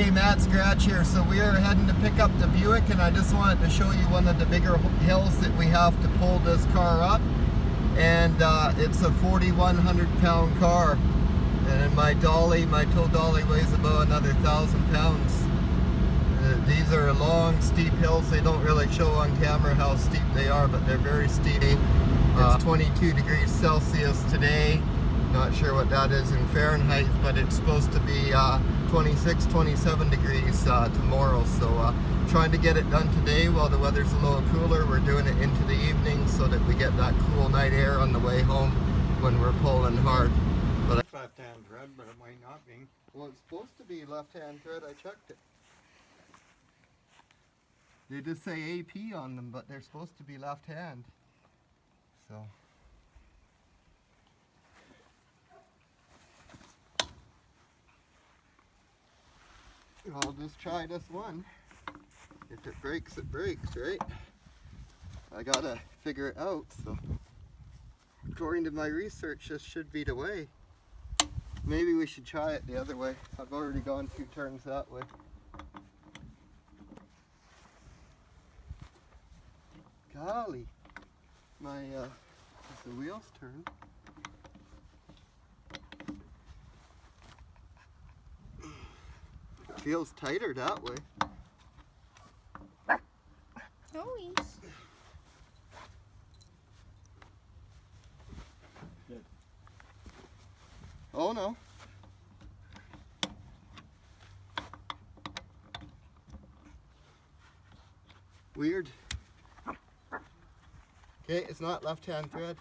Hey, Matt Scratch here. So we are heading to pick up the Buick, and I just wanted to show you one of the bigger hills that we have to pull this car up. And it's a 4,100 pound car. And my dolly, my tow dolly, weighs about another 1,000 pounds. These are long, steep hills. They don't really show on camera how steep they are, but they're very steep. It's 22 degrees Celsius today. Not sure what that is in Fahrenheit, but it's supposed to be 26, 27 degrees tomorrow. So trying to get it done today while the weather's a little cooler. We're doing it into the evening so that we get that cool night air on the way home when we're pulling hard. But left-hand thread, but it might not be. Well, it's supposed to be left-hand thread. I checked it. They just say AP on them, but they're supposed to be left-hand. So. I'll just try this one. If it breaks, right? I gotta figure it out, so. According to my research, this should be the way. Maybe we should try it the other way. I've already gone 2 turns that way. Golly, my, the wheels turn. Feels tighter that way. Noise. Oh no. Weird. Okay, it's not left-hand thread.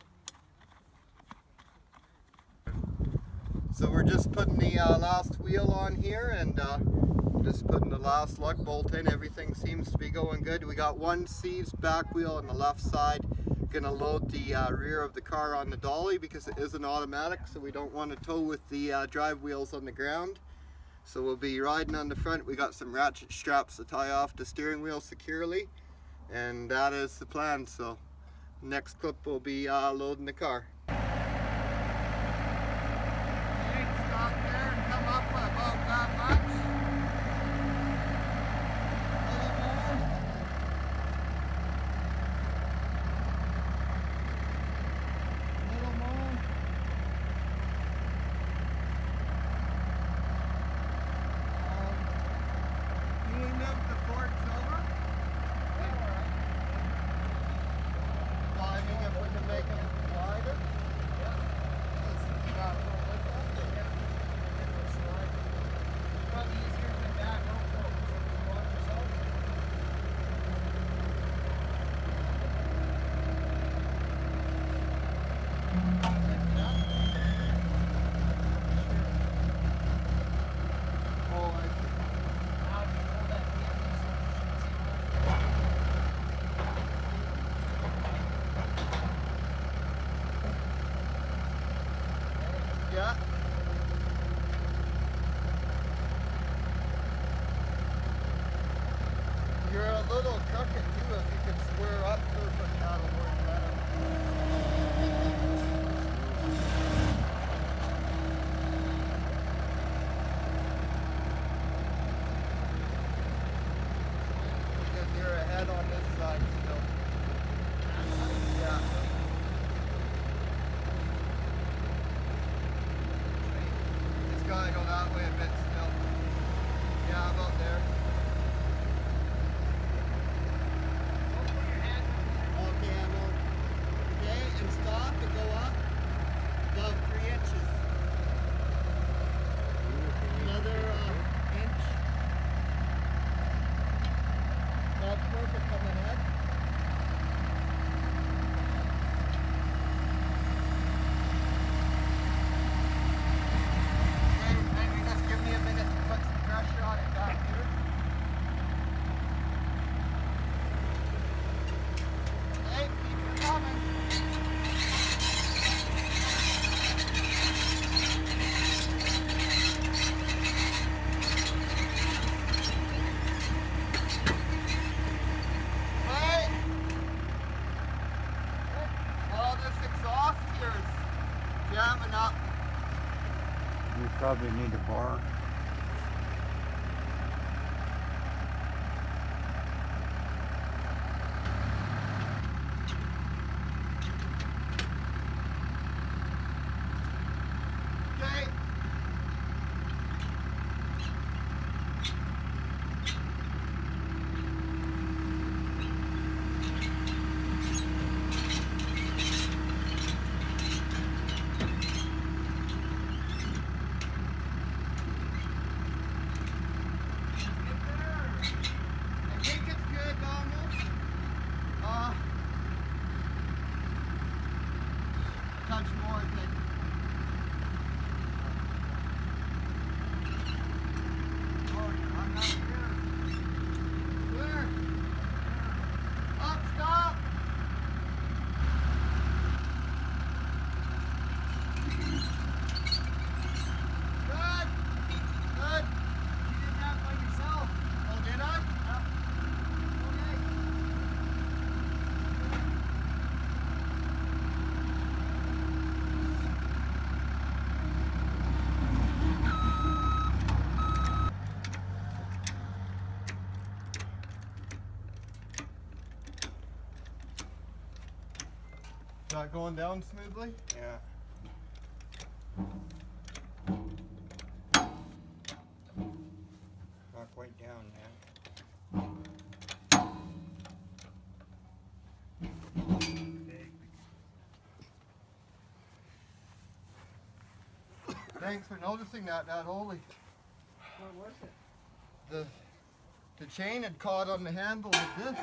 So we're just putting the last wheel on here and just putting the last lug bolt in. Everything seems to be going good. We got one seized back wheel on the left side. Gonna load the rear of the car on the dolly because it is an automatic, so we don't want to tow with the drive wheels on the ground. So we'll be riding on the front. We got some ratchet straps to tie off the steering wheel securely, and that is the plan. So next clip will be loading the car. Stop there and come up about that much. Yeah. You're a little crooked too. If you could square up perfect, that'll work better. Because you're ahead on this side still. Yeah. Gotta go that way a bit still. Yeah, about there. Okay, I will. Okay, and stop and go up about 3 inches. Another inch. That's perfect coming ahead. Jamming up. You probably need a bar. that going down smoothly? Yeah. Not quite down yet. Thanks for noticing that, Holy. What was it? The chain had caught on the handle of this.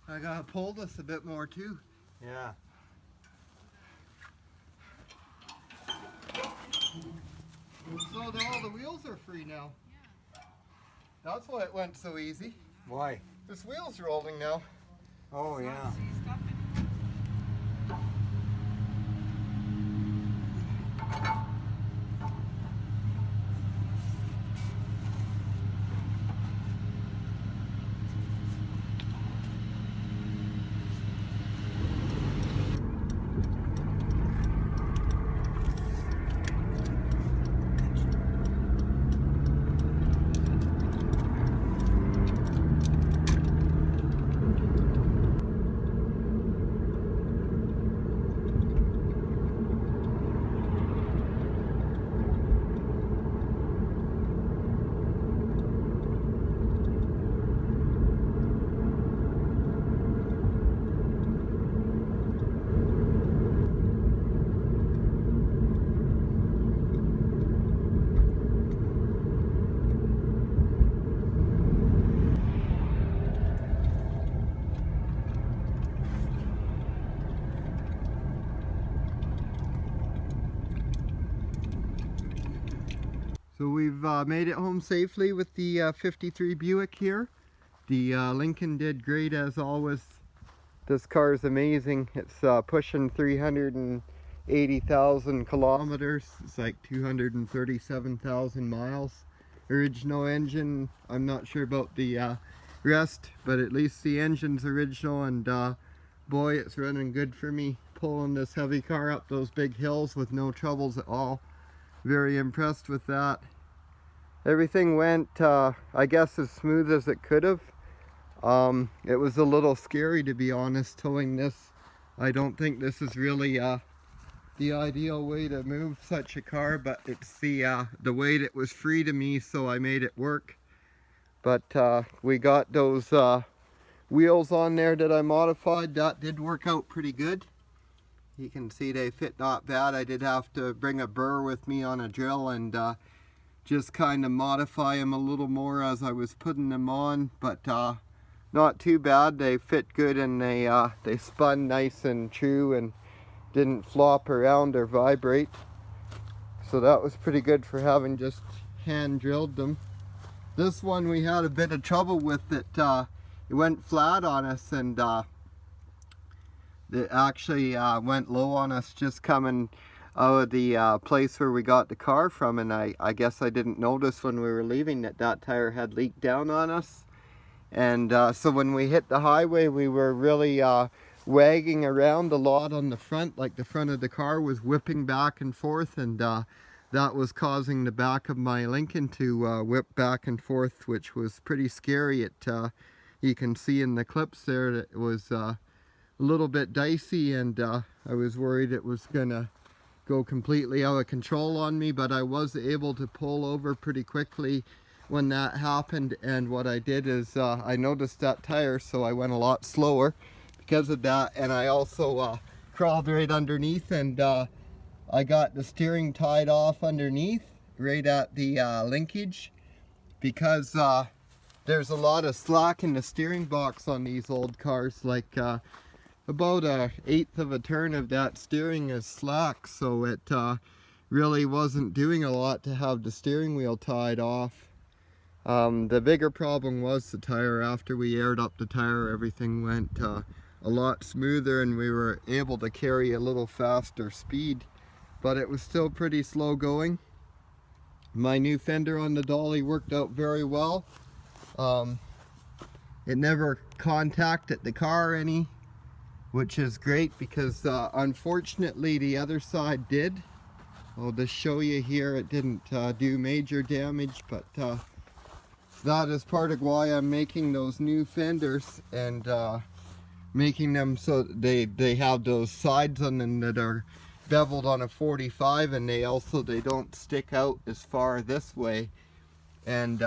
I gotta pull this a bit more too. Yeah. So that all the wheels are free now. That's why it went so easy. Why? This wheel's rolling now. Oh, yeah. So we've made it home safely with the 53 Buick here. The Lincoln did great as always. This car is amazing. It's pushing 380,000 kilometers. It's like 237,000 miles. Original engine. I'm not sure about the rest, but at least the engine's original, and boy, it's running good for me. Pulling this heavy car up those big hills with no troubles at all. Very impressed with that. Everything went, I guess, as smooth as it could have. It was a little scary, to be honest, towing this. I don't think this is really the ideal way to move such a car, but it's the weight it was free to me, so I made it work. But we got those wheels on there that I modified. That did work out pretty good. You can see they fit not bad. I did have to bring a burr with me on a drill and just kind of modify them a little more as I was putting them on, but not too bad. They fit good, and they spun nice and true and didn't flop around or vibrate. So that was pretty good for having just hand drilled them. This one we had a bit of trouble with it. It went flat on us, and it actually went low on us just coming out of the place where we got the car from, and I guess I didn't notice when we were leaving that tire had leaked down on us. And so when we hit the highway, we were really wagging around a lot on the front, like the front of the car was whipping back and forth, and that was causing the back of my Lincoln to whip back and forth, which was pretty scary. You can see in the clips there that it was a little bit dicey, and I was worried it was gonna go completely out of control on me, but I was able to pull over pretty quickly when that happened. And what I did is I noticed that tire, so I went a lot slower because of that, and I also crawled right underneath, and I got the steering tied off underneath right at the linkage, because there's a lot of slack in the steering box on these old cars, like about 1/8 of a turn of that steering is slack, so it really wasn't doing a lot to have the steering wheel tied off. The bigger problem was the tire. After we aired up the tire, everything went a lot smoother, and we were able to carry a little faster speed, but it was still pretty slow going. My new fender on the dolly worked out very well. It never contacted the car any, which is great, because unfortunately the other side did. I'll just show you here. It didn't do major damage, but that is part of why I'm making those new fenders and making them so they have those sides on them that are beveled on a 45, and they don't stick out as far this way. And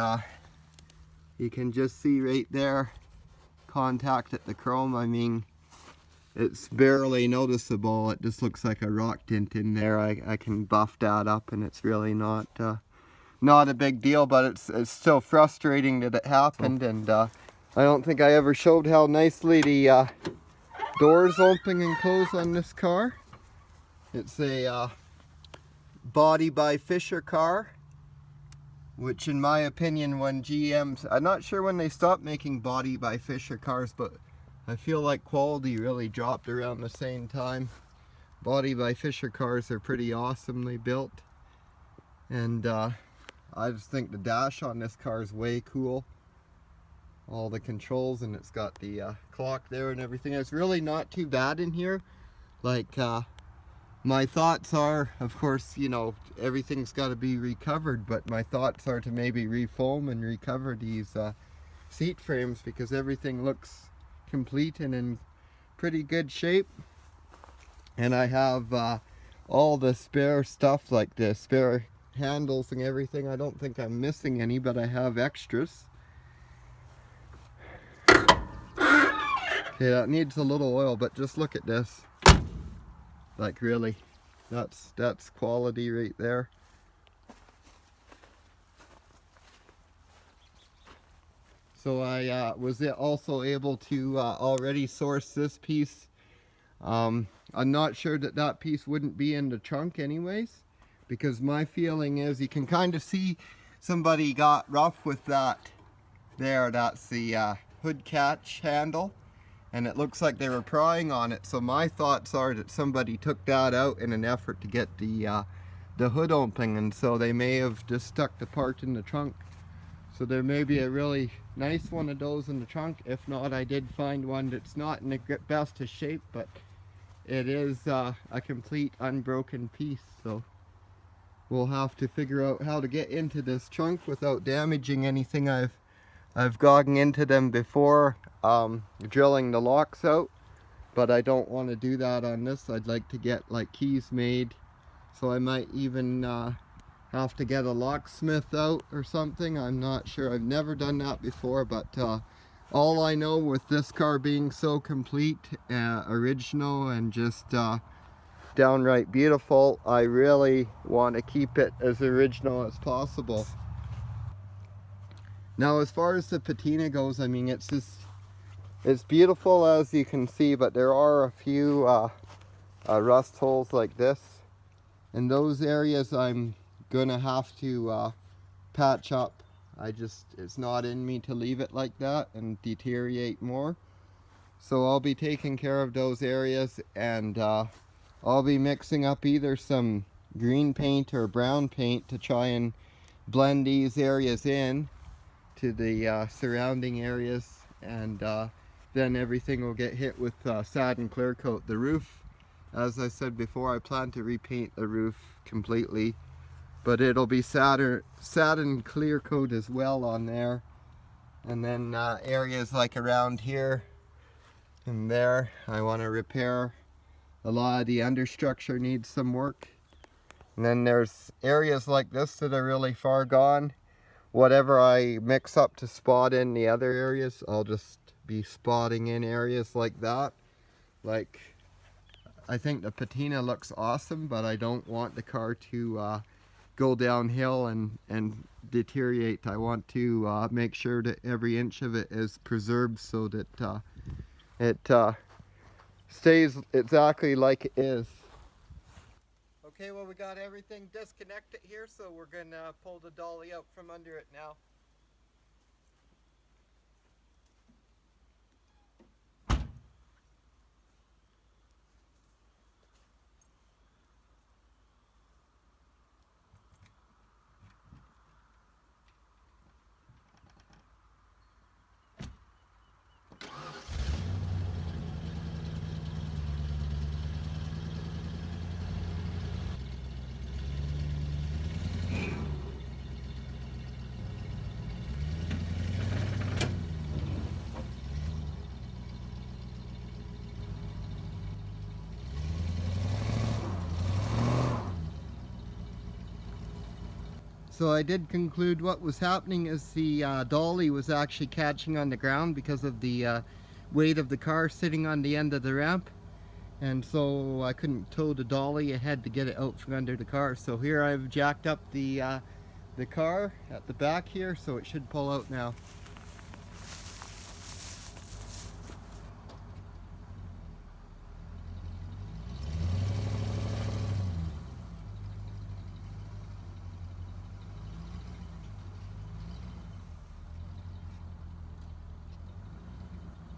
you can just see right there, contact at the chrome. I mean, it's barely noticeable. It just looks like a rock dent in there. I can buff that up, and it's really not a big deal, but it's still frustrating that it happened. And I don't think I ever showed how nicely the doors open and close on this car. It's a body by Fisher car, which in my opinion, when GM's, I'm not sure when they stopped making body by Fisher cars, but I feel like quality really dropped around the same time. Body by Fisher cars are pretty awesomely built, and I just think the dash on this car is way cool. All the controls, and it's got the clock there and everything. It's really not too bad in here. Like, my thoughts are, of course, you know, everything's got to be recovered, but my thoughts are to maybe refoam and recover these seat frames, because everything looks complete and in pretty good shape. And I have all the spare stuff, like the spare handles and everything. I don't think I'm missing any, but I have extras. Okay, that needs a little oil, but just look at this. Like, really, that's quality right there. So I was also able to already source this piece. I'm not sure that piece wouldn't be in the trunk anyways, because my feeling is you can kind of see somebody got rough with that there. That's the hood catch handle, and it looks like they were prying on it. So my thoughts are that somebody took that out in an effort to get the hood open, and so they may have just stuck the part in the trunk. So there may be a really nice one of those in the trunk. If not, I did find one that's not in the best of shape, but it is a complete unbroken piece. So we'll have to figure out how to get into this trunk without damaging anything. I've gotten into them before, drilling the locks out, but I don't want to do that on this. I'd like to get like keys made, so I might even have to get a locksmith out or something. I'm not sure. I've never done that before, but all I know, with this car being so complete, original, and just downright beautiful, I really want to keep it as original as possible. Now, as far as the patina goes, I mean, it's beautiful as you can see, but there are a few rust holes like this. In those areas, I'm gonna have to patch up. It's not in me to leave it like that and deteriorate more. So I'll be taking care of those areas, and I'll be mixing up either some green paint or brown paint to try and blend these areas in to the surrounding areas, and then everything will get hit with satin clear coat. The roof, as I said before, I plan to repaint the roof completely, but it'll be satin clear coat as well on there. And then areas like around here and there, I want to repair. A lot of the understructure needs some work. And then there's areas like this that are really far gone. Whatever I mix up to spot in the other areas, I'll just be spotting in areas like that. Like, I think the patina looks awesome, but I don't want the car to go downhill and deteriorate. I want to make sure that every inch of it is preserved so that it stays exactly like it is. Okay, well, we got everything disconnected here, so we're gonna pull the dolly out from under it now. So I did conclude what was happening is the dolly was actually catching on the ground because of the weight of the car sitting on the end of the ramp. And so I couldn't tow the dolly, I had to get it out from under the car. So here I've jacked up the car at the back here, so it should pull out now.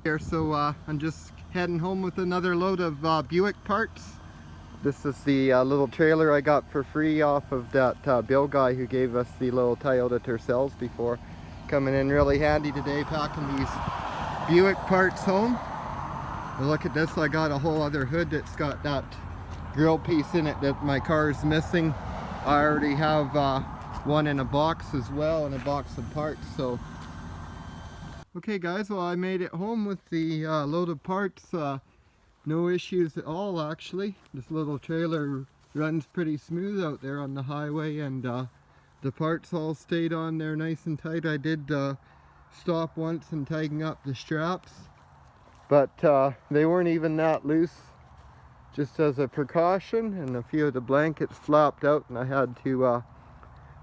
Here, so I'm just heading home with another load of Buick parts. This is the little trailer I got for free off of that Bill guy who gave us the little Toyota Tercels before. Coming in really handy today, packing these Buick parts home. But look at this, I got a whole other hood that's got that grill piece in it that my car is missing. I already have one in a box as well, in a box of parts. So okay guys, well I made it home with the load of parts. No issues at all actually. This little trailer runs pretty smooth out there on the highway, and the parts all stayed on there nice and tight. I did stop once and tighten up the straps, but they weren't even that loose, just as a precaution, and a few of the blankets flapped out and I had to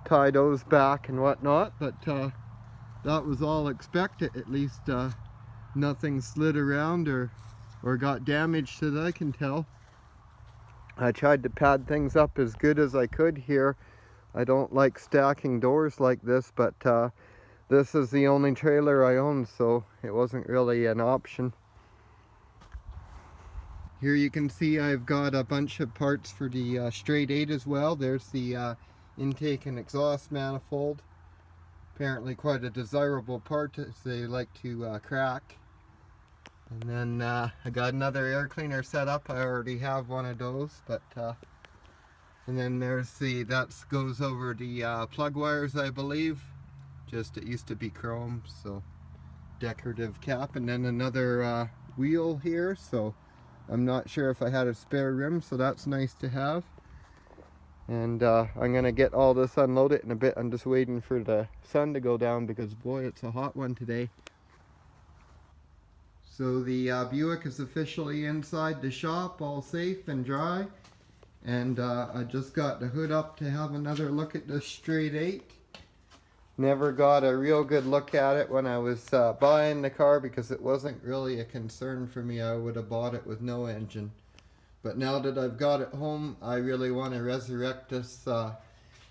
tie those back and whatnot, but that was all expected. At least nothing slid around or got damaged that I can tell. I tried to pad things up as good as I could here. I don't like stacking doors like this, but this is the only trailer I own, so it wasn't really an option. Here you can see I've got a bunch of parts for the straight 8 as well. There's the intake and exhaust manifold. Apparently quite a desirable part as they like to crack. And then I got another air cleaner set up. I already have one of those, but and then there's that goes over the plug wires, I believe. Just it used to be chrome, so decorative cap. And then another wheel here, so I'm not sure if I had a spare rim, so that's nice to have. And I'm gonna get all this unloaded in a bit. I'm just waiting for the sun to go down because boy, it's a hot one today. So the Buick is officially inside the shop, all safe and dry. And I just got the hood up to have another look at the straight 8. Never got a real good look at it when I was buying the car because it wasn't really a concern for me. I would have bought it with no engine. But now that I've got it home, I really want to resurrect this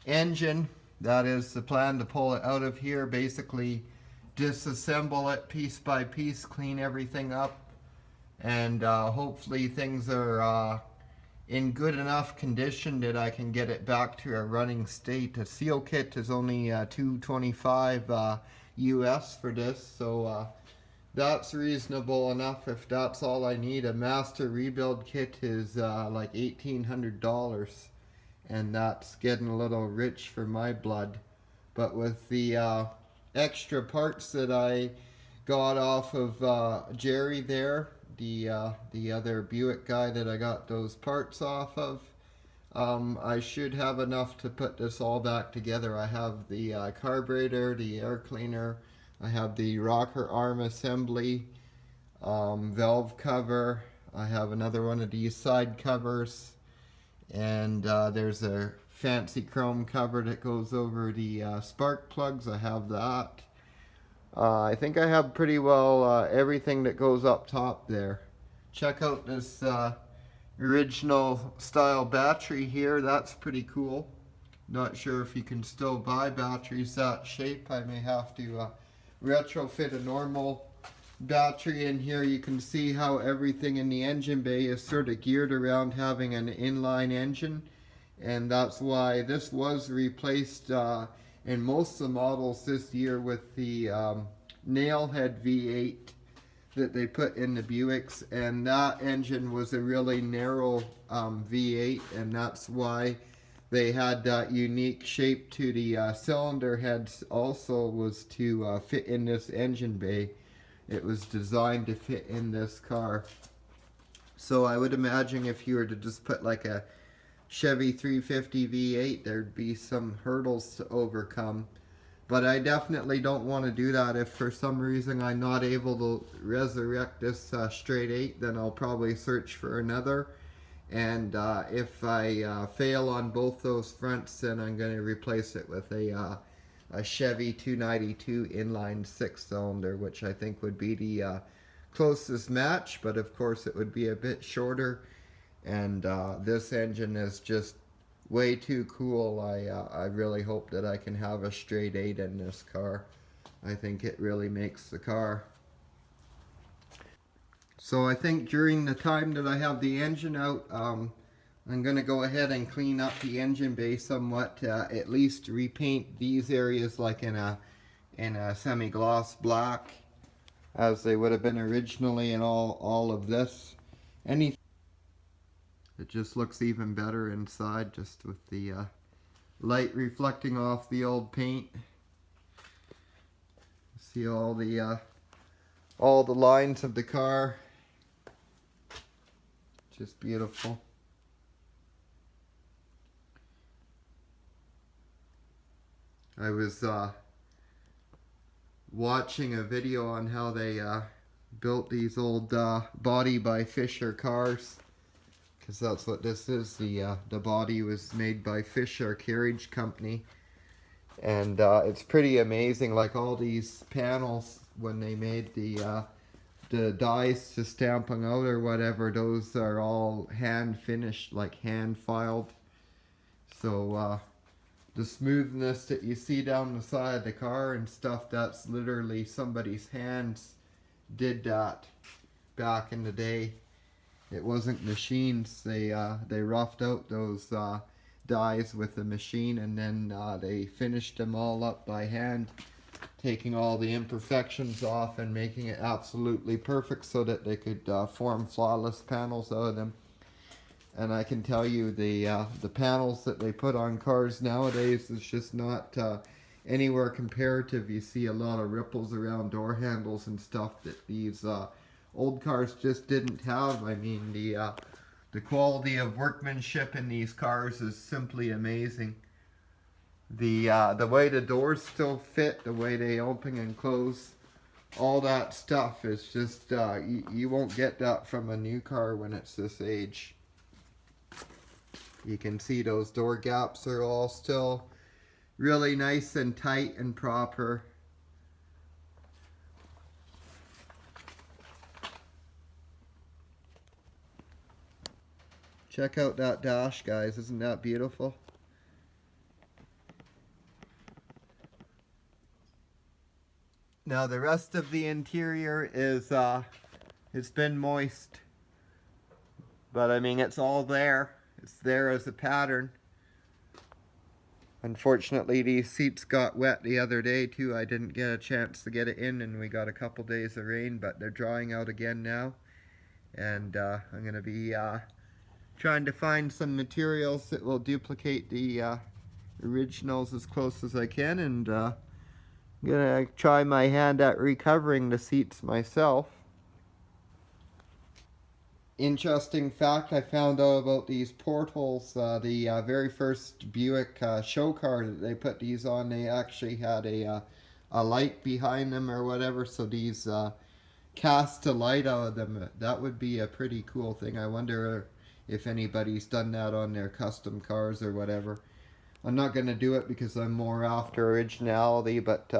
engine. That is the plan, to pull it out of here, basically disassemble it piece by piece, clean everything up, and hopefully things are in good enough condition that I can get it back to a running state. A seal kit is only $225 US for this, so that's reasonable enough if that's all I need. A master rebuild kit is like $1,800, and that's getting a little rich for my blood. But with the extra parts that I got off of Jerry there, the other Buick guy that I got those parts off of, I should have enough to put this all back together. I have the carburetor, the air cleaner, I have the rocker arm assembly, valve cover, I have another one of these side covers, and there's a fancy chrome cover that goes over the spark plugs. I have that. I think I have pretty well everything that goes up top there. Check out this original style battery here. That's pretty cool. Not sure if you can still buy batteries that shape. I may have to retrofit a normal battery in here. You can see how everything in the engine bay is sort of geared around having an inline engine, and that's why this was replaced in most of the models this year with the nailhead V8 that they put in the Buicks, and that engine was a really narrow V8, and that's why they had that unique shape to the cylinder heads. Also was to fit in this engine bay. It was designed to fit in this car. So I would imagine if you were to just put like a Chevy 350 V8, there'd be some hurdles to overcome. But I definitely don't want to do that. If for some reason I'm not able to resurrect this straight 8, then I'll probably search for another. And if I fail on both those fronts, then I'm going to replace it with a Chevy 292 inline 6-cylinder, which I think would be the closest match. But of course it would be a bit shorter. And this engine is just way too cool. I really hope that I can have a straight 8 in this car. I think it really makes the car. So I think during the time that I have the engine out, I'm going to go ahead and clean up the engine bay somewhat, at least repaint these areas like in a semi-gloss black, as they would have been originally, and all of this. It just looks even better inside, just with the light reflecting off the old paint. See all the lines of the car. Just beautiful. I was watching a video on how they built these old body by Fisher cars. Because that's what this is. The body was made by Fisher Carriage Company, and it's pretty amazing. Like all these panels, when they made the dies to stamp them out or whatever, those are all hand finished, like hand filed. So the smoothness that you see down the side of the car and stuff, that's literally somebody's hands did that back in the day. It wasn't machines. They roughed out those dies with the machine, and then they finished them all up by hand, taking all the imperfections off and making it absolutely perfect so that they could form flawless panels out of them. And I can tell you the panels that they put on cars nowadays is just not anywhere comparative. You see a lot of ripples around door handles and stuff that these old cars just didn't have. I mean, the quality of workmanship in these cars is simply amazing. The way the doors still fit, the way they open and close, all that stuff is just you won't get that from a new car when it's this age. You can see those door gaps are all still really nice and tight and proper. Check out that dash, guys. Isn't that beautiful? Now the rest of the interior is it's been moist, but I mean it's all there. It's there as a pattern. Unfortunately, these seats got wet the other day too. I didn't get a chance to get it in, and we got a couple days of rain, but they're drying out again now. And I'm gonna be trying to find some materials that will duplicate the originals as close as I can, and I'm gonna try my hand at recovering the seats myself. Interesting fact I found out about these portholes. The very first Buick show car that they put these on, they actually had a light behind them or whatever, so these cast a light out of them. That would be a pretty cool thing. I wonder if anybody's done that on their custom cars or whatever. I'm not going to do it because I'm more after originality, but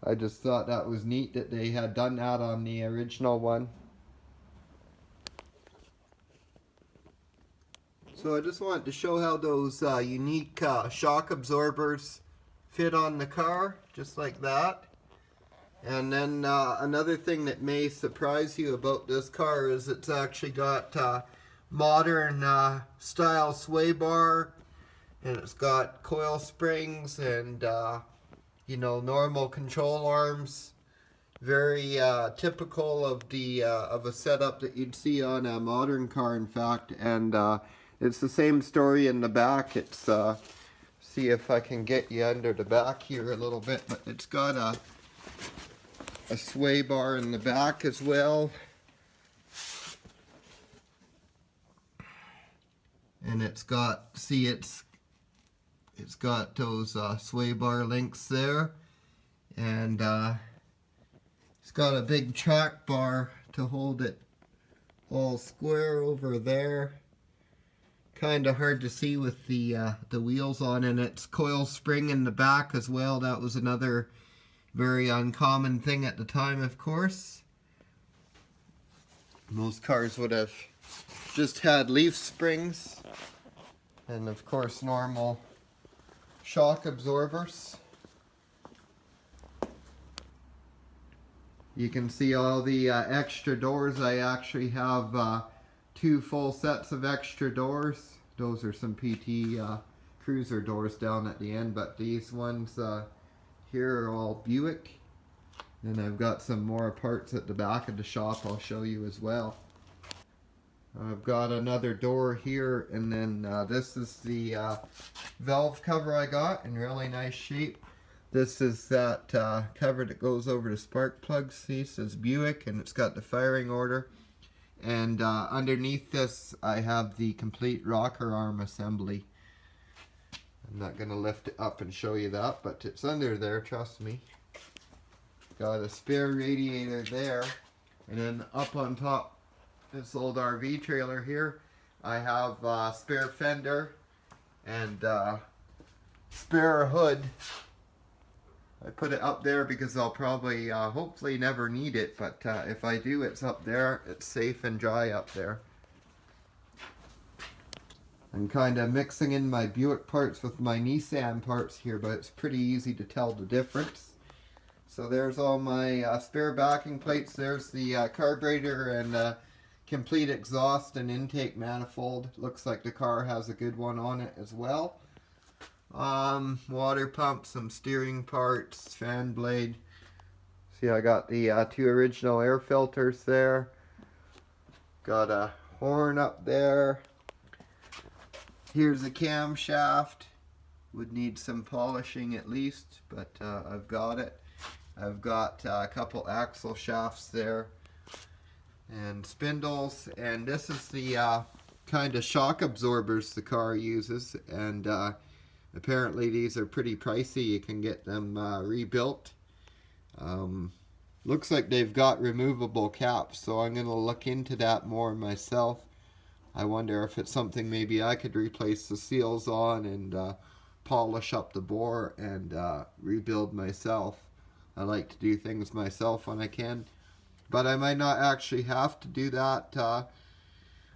I just thought that was neat that they had done that on the original one. So I just wanted to show how those unique shock absorbers fit on the car, just like that. And then another thing that may surprise you about this car is it's actually got modern style sway bar, and it's got coil springs and you know, normal control arms. Very typical of the of a setup that you'd see on a modern car, in fact. And it's the same story in the back. It's see if I can get you under the back here a little bit, but it's got a sway bar in the back as well. and it's got, see, it's got those sway bar links there, and it's got a big track bar to hold it all square over there. Kind of hard to see with the wheels on, and it's coil spring in the back as well. That was another very uncommon thing at the time, of course. Most cars would have just had leaf springs, and of course normal shock absorbers. You can see all the extra doors. I actually have 2 full sets of extra doors. Those are some PT cruiser doors down at the end, but these ones here are all Buick. And I've got some more parts at the back of the shop I'll show you as well. I've got another door here, and then this is the valve cover I got in really nice shape. This is that cover that goes over the spark plugs. See, it says Buick, and it's got the firing order. And underneath this, I have the complete rocker arm assembly. I'm not going to lift it up and show you that, but it's under there, trust me. Got a spare radiator there, and then up on top, this old RV trailer here, I have a spare fender and spare hood. I put it up there because I'll probably, hopefully never need it, but if I do, it's up there. It's safe and dry up there. I'm kind of mixing in my Buick parts with my Nissan parts here, but it's pretty easy to tell the difference. So there's all my spare backing plates. There's the carburetor and complete exhaust and intake manifold. Looks like the car has a good one on it as well. Water pump, some steering parts, fan blade. See, I got the 2 original air filters there. Got a horn up there. Here's a camshaft. Would need some polishing at least, but I've got it. I've got a couple axle shafts there and spindles, and this is the kind of shock absorbers the car uses, and apparently these are pretty pricey. You can get them rebuilt. Looks like they've got removable caps, so I'm going to look into that more myself. I wonder if it's something maybe I could replace the seals on and polish up the bore and rebuild myself. I like to do things myself when I can, but I might not actually have to do that,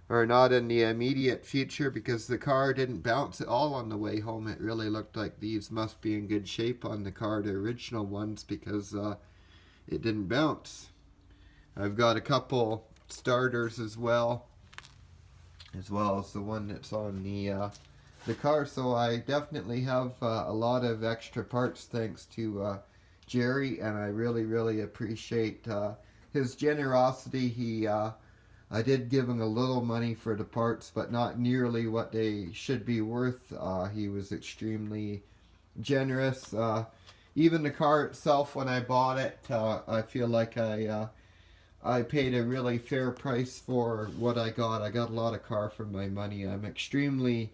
or not in the immediate future, because the car didn't bounce at all on the way home. It really looked like these must be in good shape on the car, the original ones, because it didn't bounce. I've got a couple starters as well as the one that's on the car, so I definitely have a lot of extra parts thanks to Jerry, and I really appreciate his generosity. I did give him a little money for the parts, but not nearly what they should be worth. He was extremely generous. Even the car itself, when I bought it, I feel like I paid a really fair price for what I got. I got a lot of car for my money. I'm extremely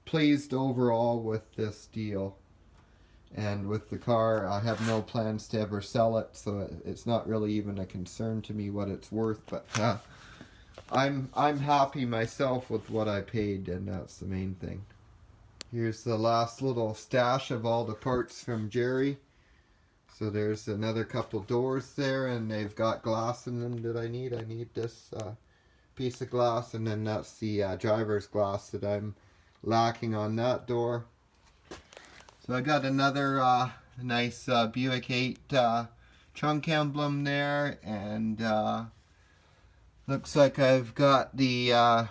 pleased overall with this deal. And with the car, I have no plans to ever sell it, so it's not really even a concern to me what it's worth. But I'm happy myself with what I paid, and that's the main thing. Here's the last little stash of all the parts from Jerry. So there's another couple doors there, and they've got glass in them that I need. I need this piece of glass, and then that's the driver's glass that I'm lacking on that door. So I got another nice Buick 8 trunk emblem there, and looks like I've got the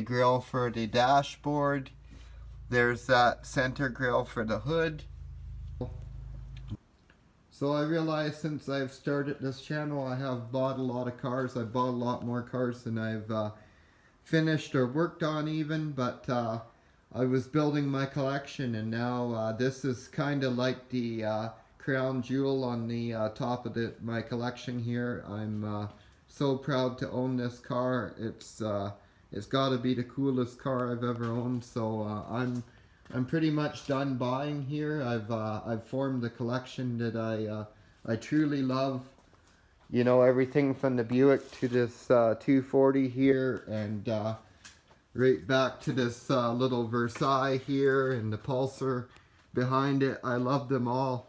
grill for the dashboard. There's that center grill for the hood. So I realized since I've started this channel, I have bought a lot of cars. I've bought a lot more cars than I've finished or worked on even, but I was building my collection, and now this is kind of like the crown jewel on the top of my collection here. I'm so proud to own this car. It's it's got to be the coolest car I've ever owned. So I'm pretty much done buying here. I've formed a collection that I truly love. You know, everything from the Buick to this 240 here, and right back to this little Versailles here, and the Pulsar behind it. I love them all.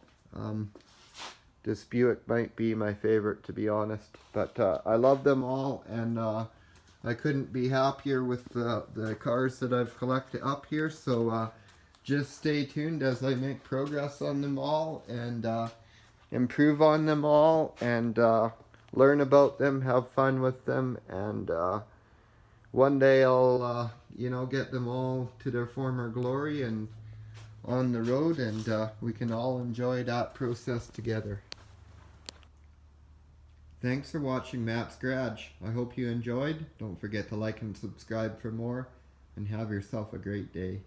This Buick might be my favorite, to be honest, but I love them all, and I couldn't be happier with the cars that I've collected up here. So just stay tuned as I make progress on them all, and improve on them all, and learn about them, have fun with them, and one day I'll you know, get them all to their former glory and on the road, and we can all enjoy that process together. Thanks for watching Matt's Garage. I hope you enjoyed. Don't forget to like and subscribe for more, and have yourself a great day.